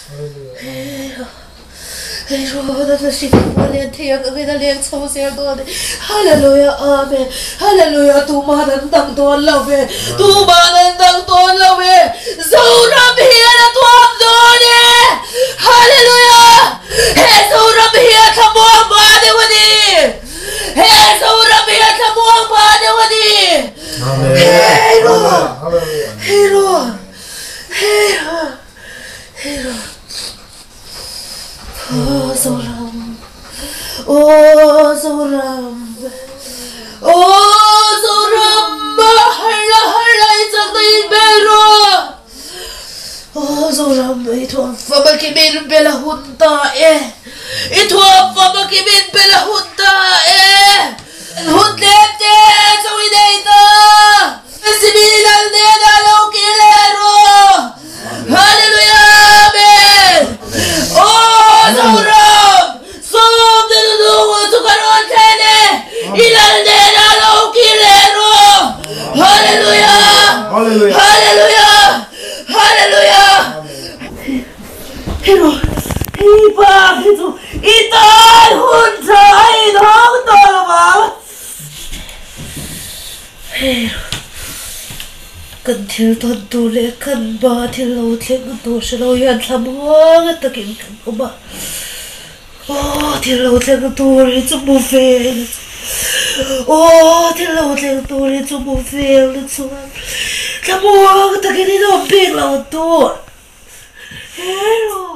Hey, Lord, that she will take away the legs of your God. Hallelujah, Amen. Hallelujah, to man and dang to love it. To man and dang to love it. Zoram here to Amdoni. Hallelujah. Hey, Zoram here to more body with it. Hey, Zoram here to more body with it. Hey, Lord. Hey, Lord. Hey, Lord. Hey, Lord. Oh, Zoram. Oh, Zoram. Oh, Zoram. Hala, hala, it's a little bello. Oh, Zoram, it won't fabakimin bella hunta, eh. It won't fabakimin bella hunta, eh. And who'd left it? So we data. Sibilan neda lo kilero. Hallelujah, amen. Oh, Zoram! Som de lungo to karon kene. Ilal de na lo kilero. Hallelujah! Hallelujah! Hallelujah! Hallelujah! Pero iba ito itan hunsa ay dong tama. Pero kan thil ton tu le kan ba thil lo thleng tu shlo yan thamang takin kan ba oh thil lo thleng tu ri chu bu fe oh thil lo thleng tu ri chu bu fe le chu thamang takin no big lo tu hello